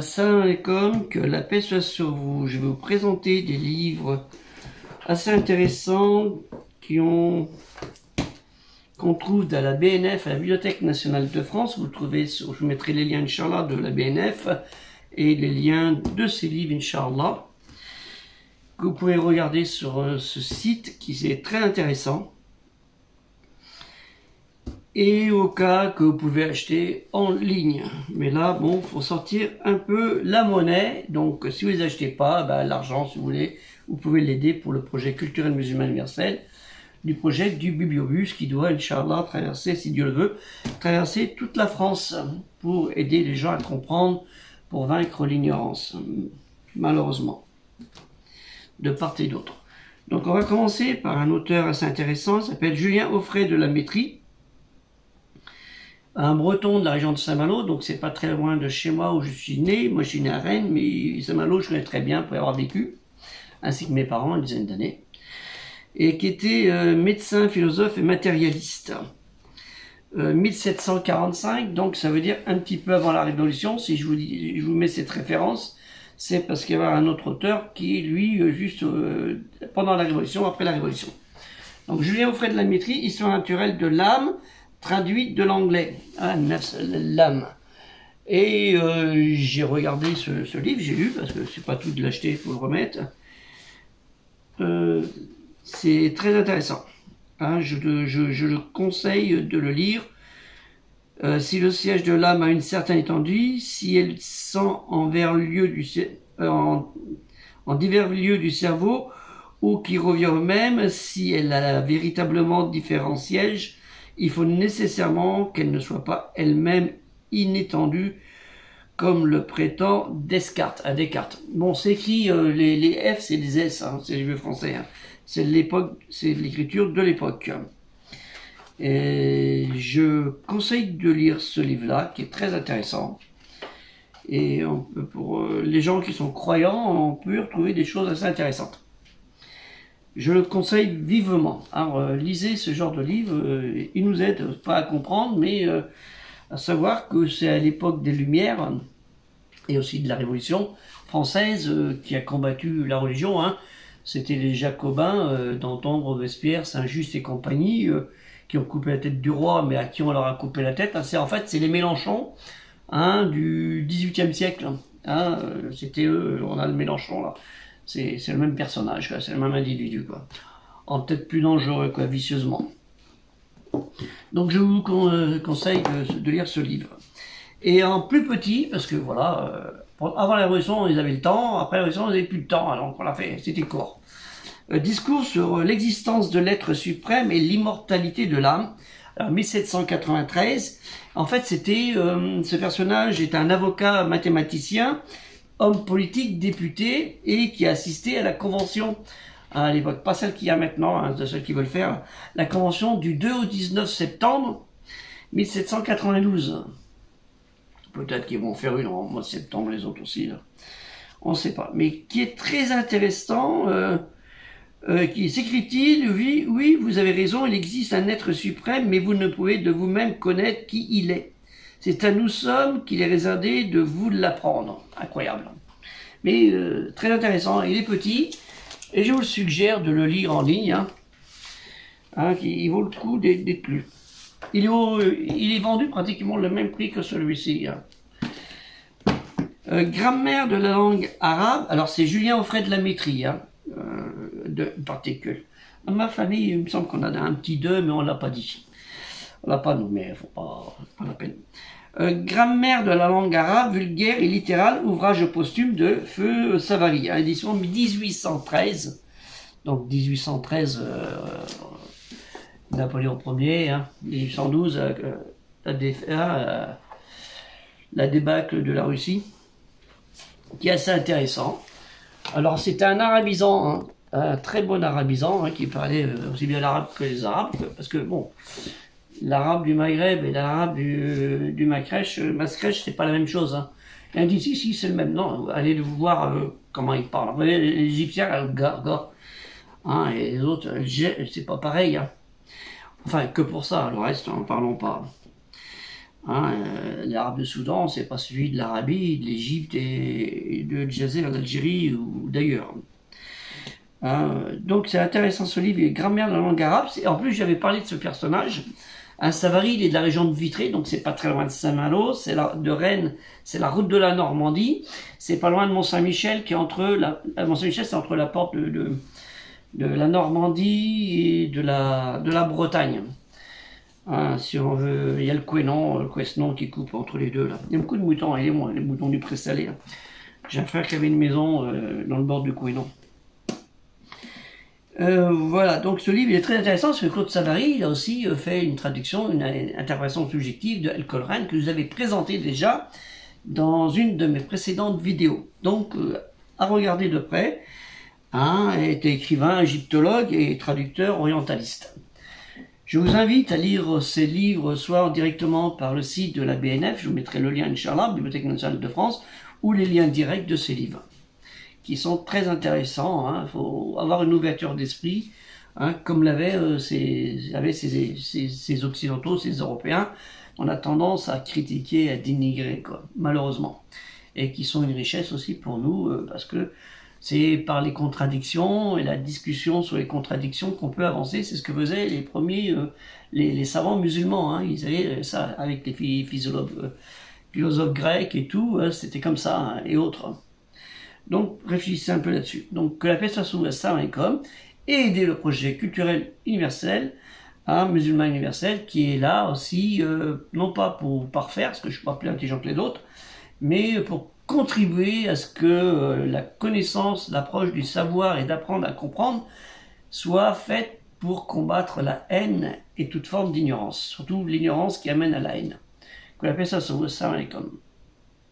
Salam alaikum, que la paix soit sur vous. Je vais vous présenter des livres assez intéressants qu'on trouve dans la BNF, à la Bibliothèque nationale de France. Vous trouvez, je vous mettrai les liens, Inch'Allah, de la BNF et les liens de ces livres, Inch'Allah, que vous pouvez regarder sur ce site qui est très intéressant. Et au cas que vous pouvez acheter en ligne. Mais là, bon, faut sortir un peu la monnaie. Donc, si vous les achetez pas, l'argent, si vous voulez, vous pouvez l'aider pour le projet culturel musulman universel, du projet du Bibliobus qui doit, Inch'Allah, traverser, si Dieu le veut, traverser toute la France pour aider les gens à comprendre, pour vaincre l'ignorance, malheureusement, de part et d'autre. Donc, on va commencer par un auteur assez intéressant, il s'appelle Julien Offray de La Métrie. Un breton de la région de Saint-Malo, donc c'est pas très loin de chez moi où je suis né. Moi je suis né à Rennes, mais Saint-Malo je connais très bien pour y avoir vécu, ainsi que mes parents, une dizaine d'années. Et qui était médecin, philosophe et matérialiste. 1745, donc ça veut dire un petit peu avant la Révolution. Si je vous mets cette référence, c'est parce qu'il y a un autre auteur qui, lui, juste pendant la Révolution, après la Révolution. Donc Julien Offray de La Métrie, Histoire naturelle de l'âme, traduit de l'anglais, l'âme. Et j'ai regardé ce livre, j'ai lu, parce que c'est pas tout de l'acheter, il faut le remettre. C'est très intéressant. Hein, je le conseille de le lire. Si le siège de l'âme a une certaine étendue, si elle sent en divers lieux du cerveau, ou qui revient au même, si elle a véritablement différents sièges, il faut nécessairement qu'elle ne soit pas elle-même inétendue, comme le prétend Descartes, à Descartes. Bon, c'est écrit, les F, c'est des S, hein, c'est les vieux français. Hein. C'est l'époque, c'est l'écriture de l'époque. Et je conseille de lire ce livre-là, qui est très intéressant. Et pour les gens qui sont croyants, on peut y retrouver des choses assez intéressantes. Je le conseille vivement. Alors, lisez ce genre de livre, il nous aide pas à comprendre, mais à savoir que c'est à l'époque des Lumières, et aussi de la Révolution française, qui a combattu la religion. Hein. C'était les Jacobins, d'entendre Robespierre, Saint-Just et compagnie, qui ont coupé la tête du roi, mais à qui on leur a coupé la tête. Hein. En fait, c'est les Mélenchon hein, du XVIIIe siècle. Hein. C'était eux, on a le Mélenchon là. C'est le même personnage, c'est le même individu, quoi. En peut-être plus dangereux, quoi, vicieusement. Donc je vous conseille de lire ce livre. Et en plus petit, parce que voilà, avant la Révolution, ils avaient le temps, après la Révolution, ils n'avaient plus de temps, alors on l'a fait, c'était court. Discours sur l'existence de l'être suprême et l'immortalité de l'âme. Alors 1793, en fait c'était, ce personnage est un avocat mathématicien, homme politique, député, et qui a assisté à la convention, à l'époque, pas celle qu'il y a maintenant, hein, de ceux qui veulent faire, la convention du 2 au 19 septembre 1792. Peut-être qu'ils vont faire une en mois de septembre, les autres aussi, là. On ne sait pas. Mais qui est très intéressant, qui s'écrit-il, oui, vous avez raison, il existe un être suprême, mais vous ne pouvez de vous-même connaître qui il est. C'est à nous sommes qu'il est réservé de vous l'apprendre. Incroyable. Mais très intéressant. Il est petit. Et je vous suggère de le lire en ligne. Hein, il vaut le coup d'être lu. Il est vendu pratiquement le même prix que celui-ci. Hein. Grammaire de la langue arabe. Alors c'est Julien Offray de La Métrie. Hein, de particule. Dans ma famille, il me semble qu'on a un petit 2, mais on ne l'a pas dit. On l'a pas nommé, il ne faut pas la peine. Grammaire de la langue arabe, vulgaire et littérale, ouvrage posthume de Feu Savary, édition 1813. Donc 1813, Napoléon Ier, hein, 1812, la débâcle de la Russie, qui est assez intéressant. Alors c'est un arabisant, hein, un très bon arabisant, hein, qui parlait aussi bien l'arabe que les arabes, parce que bon... L'arabe du Maghreb et l'arabe du Maskrech, c'est pas la même chose. Hein. Il dit si, c'est le même. Non, allez voir comment ils parlent. Les Égyptiens, gars. Hein, et les autres, c'est pas pareil. Hein. Enfin, que pour ça, le reste, n'en parlons pas. Hein, l'arabe de Soudan, c'est pas celui de l'Arabie, de l'Égypte et de Djazer, d'Algérie ou d'ailleurs. Donc c'est intéressant ce livre, il est grammaire de la langue arabe. Et en plus, j'avais parlé de ce personnage. Savary, il est de la région de Vitré, donc c'est pas très loin de Saint-Malo, de Rennes, c'est la route de la Normandie. C'est pas loin de Mont-Saint-Michel, qui est entre Mont-Saint-Michel, c'est entre la porte de la Normandie et de la Bretagne. Si on veut, il y a le Couesnon qui coupe entre les deux là. Il y a beaucoup de moutons, et les moutons du Pré-Salé. J'ai un frère qui avait une maison dans le bord du Couesnon. Voilà, donc ce livre il est très intéressant parce que Claude Savary il a aussi fait une traduction, une interprétation subjective de El Colran que je vous avais présenté déjà dans une de mes précédentes vidéos. Donc à regarder de près, était écrivain, égyptologue et traducteur orientaliste. Je vous invite à lire ces livres soit directement par le site de la BNF, je vous mettrai le lien Inch'Allah, Bibliothèque nationale de France, ou les liens directs de ces livres, qui sont très intéressants. Il faut avoir une ouverture d'esprit, comme l'avaient ces Occidentaux, ces Européens. On a tendance à critiquer, à dénigrer, malheureusement. Et qui sont une richesse aussi pour nous, parce que c'est par les contradictions et la discussion sur les contradictions qu'on peut avancer. C'est ce que faisaient les premiers, les savants musulmans. Ils avaient ça avec les philosophes grecs et tout. C'était comme ça, et autres. Donc, réfléchissez un peu là-dessus. Donc, que la paix soit sur Assalamu et aider le projet culturel universel, musulman universel, qui est là aussi, non pas pour parfaire, parce que je ne suis pas plus intelligent que les autres, mais pour contribuer à ce que la connaissance, l'approche du savoir et d'apprendre à comprendre soit faite pour combattre la haine et toute forme d'ignorance, surtout l'ignorance qui amène à la haine. Que la paix soit sur vous, salam alaikum.